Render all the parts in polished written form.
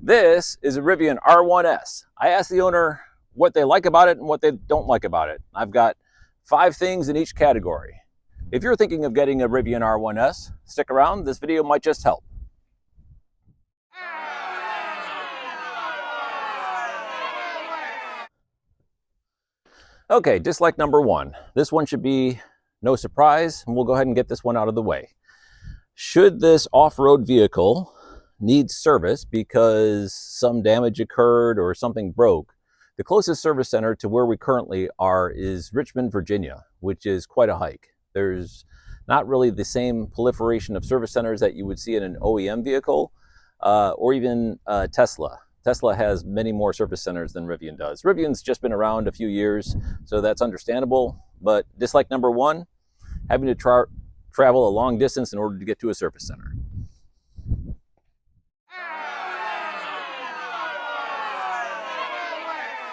This is a Rivian R1S. I asked the owner what they like about it and what they don't like about it. I've got 5 things in each category. If you're thinking of getting a Rivian R1S, stick around, this video might just help. Okay, dislike number 1. This one should be no surprise, and we'll go ahead and get this one out of the way. Should this off-road vehicle need service because some damage occurred or something broke, the closest service center to where we currently are is Richmond, Virginia, which is quite a hike. There's not really the same proliferation of service centers that you would see in an OEM vehicle or even Tesla. Tesla has many more service centers than Rivian does. Rivian's just been around a few years, so that's understandable. But dislike number 1, having to travel a long distance in order to get to a service center.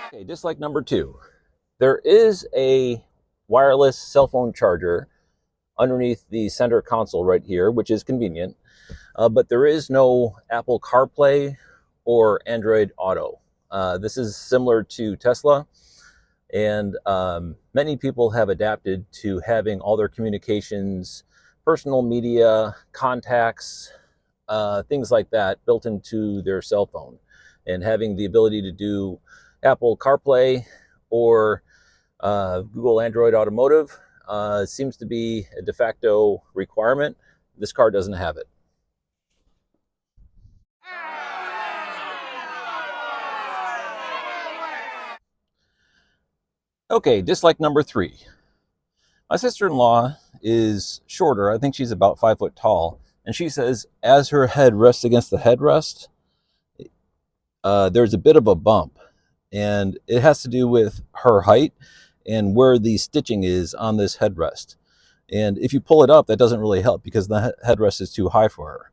Okay, dislike number 2. There is a wireless cell phone charger underneath the center console right here, which is convenient, but there is no Apple CarPlay or Android Auto. This is similar to Tesla, and many people have adapted to having all their communications, personal media, contacts, things like that built into their cell phone, and having the ability to do Apple CarPlay or Google Android Automotive seems to be a de facto requirement. This car doesn't have it. Okay, dislike number 3. My sister-in-law is shorter. I think she's about 5 foot tall. And she says as her head rests against the headrest, there's a bit of a bump. And it has to do with her height and where the stitching is on this headrest. And if you pull it up, that doesn't really help because the headrest is too high for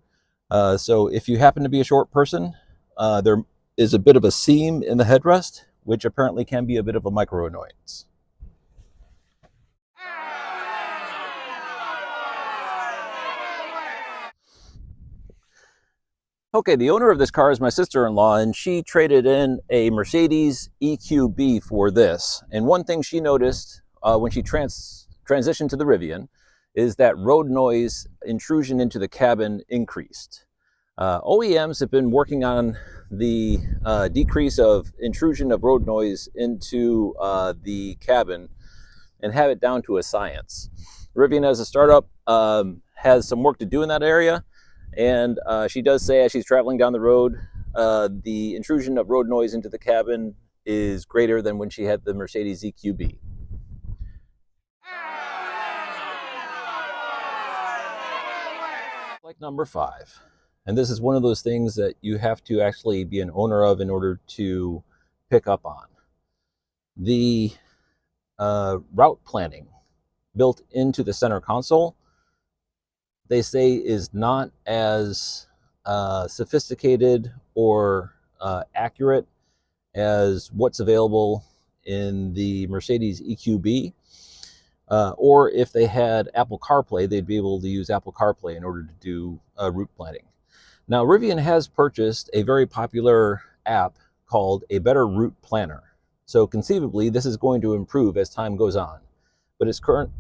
her. So if you happen to be a short person, there is a bit of a seam in the headrest, which apparently can be a bit of a micro annoyance. Okay, the owner of this car is my sister-in-law, and she traded in a Mercedes EQB for this. And one thing she noticed when she transitioned to the Rivian is that road noise intrusion into the cabin increased. OEMs have been working on the decrease of intrusion of road noise into the cabin and have it down to a science. Rivian, as a startup, has some work to do in that area, and she does say as she's traveling down the road, the intrusion of road noise into the cabin is greater than when she had the Mercedes EQB. Like number 5. And this is one of those things that you have to actually be an owner of in order to pick up on. The route planning built into the center console, they say is not as sophisticated or accurate as what's available in the Mercedes EQB. Or if they had Apple CarPlay, they'd be able to use Apple CarPlay in order to do route planning. Now, Rivian has purchased a very popular app called A Better Route Planner. So conceivably, this is going to improve as time goes on. But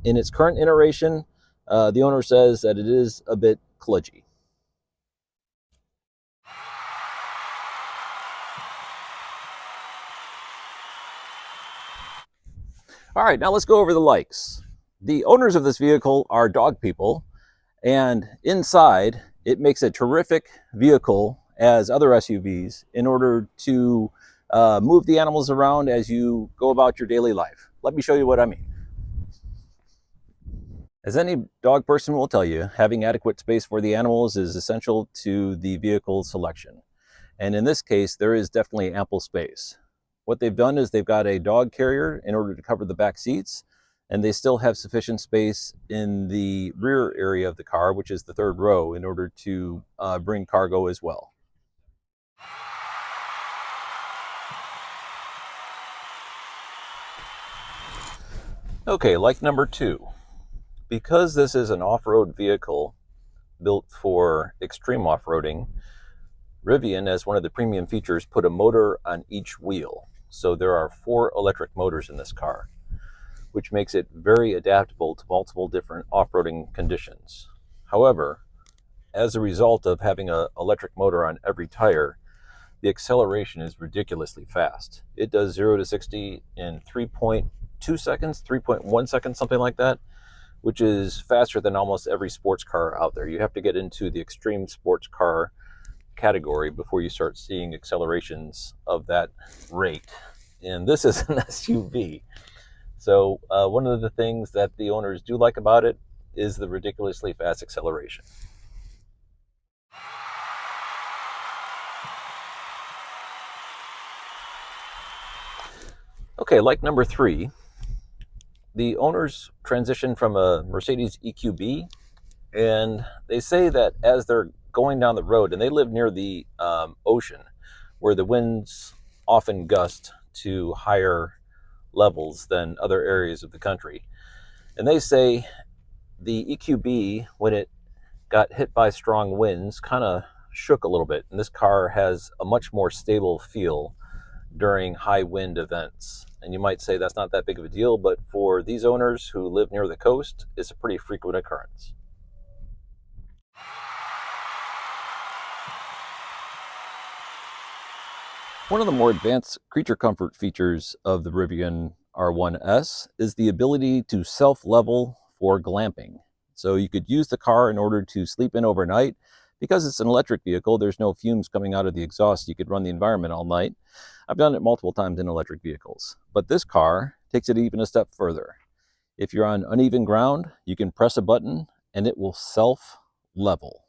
in its current iteration, the owner says that it is a bit kludgy. All right, now let's go over the likes. The owners of this vehicle are dog people, and inside it makes a terrific vehicle as other SUVs in order to move the animals around as you go about your daily life. Let me show you what I mean. As any dog person will tell you, having adequate space for the animals is essential to the vehicle selection. And in this case, there is definitely ample space. What they've done is they've got a dog carrier in order to cover the back seats, and they still have sufficient space in the rear area of the car, which is the 3rd row, in order to bring cargo as well. Okay, like number 2. Because this is an off-road vehicle built for extreme off-roading, Rivian, as one of the premium features, put a motor on each wheel. So there are 4 electric motors in this car, which makes it very adaptable to multiple different off-roading conditions. However, as a result of having an electric motor on every tire, the acceleration is ridiculously fast. It does 0 to 60 in 3.2 seconds, 3.1 seconds, something like that, which is faster than almost every sports car out there. You have to get into the extreme sports car category before you start seeing accelerations of that rate. And this is an SUV. So one of the things that the owners do like about it is the ridiculously fast acceleration. Okay, like number 3, the owners transitioned from a Mercedes EQB, and they say that as they're going down the road, and they live near the ocean, where the winds often gust to higher levels than other areas of the country. And they say the EQB, when it got hit by strong winds, kind of shook a little bit, and this car has a much more stable feel during high wind events. And you might say that's not that big of a deal, but for these owners who live near the coast, it's a pretty frequent occurrence. One of the more advanced creature comfort features of the Rivian R1S is the ability to self-level for glamping. So you could use the car in order to sleep in overnight. Because it's an electric vehicle, there's no fumes coming out of the exhaust. You could run the environment all night. I've done it multiple times in electric vehicles. But this car takes it even a step further. If you're on uneven ground, you can press a button and it will self-level.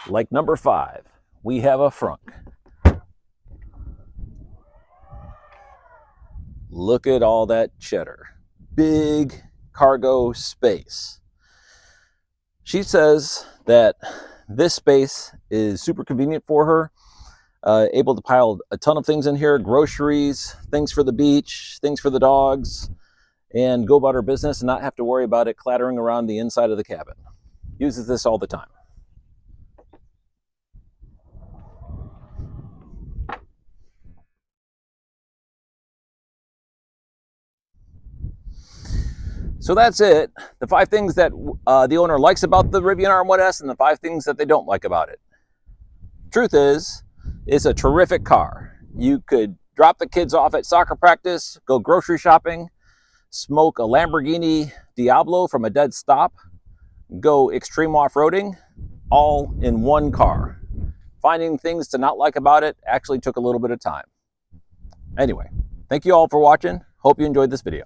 Like number 5, we have a frunk. Look at all that cheddar. Big cargo space. She says that this space is super convenient for her, able to pile a ton of things in here, groceries, things for the beach, things for the dogs, and go about her business and not have to worry about it clattering around the inside of the cabin. Uses this all the time. So that's it. The 5 things that the owner likes about the Rivian R1S and the 5 things that they don't like about it. Truth is, it's a terrific car. You could drop the kids off at soccer practice, go grocery shopping, smoke a Lamborghini Diablo from a dead stop, go extreme off-roading, all in one car. Finding things to not like about it actually took a little bit of time. Anyway, thank you all for watching. Hope you enjoyed this video.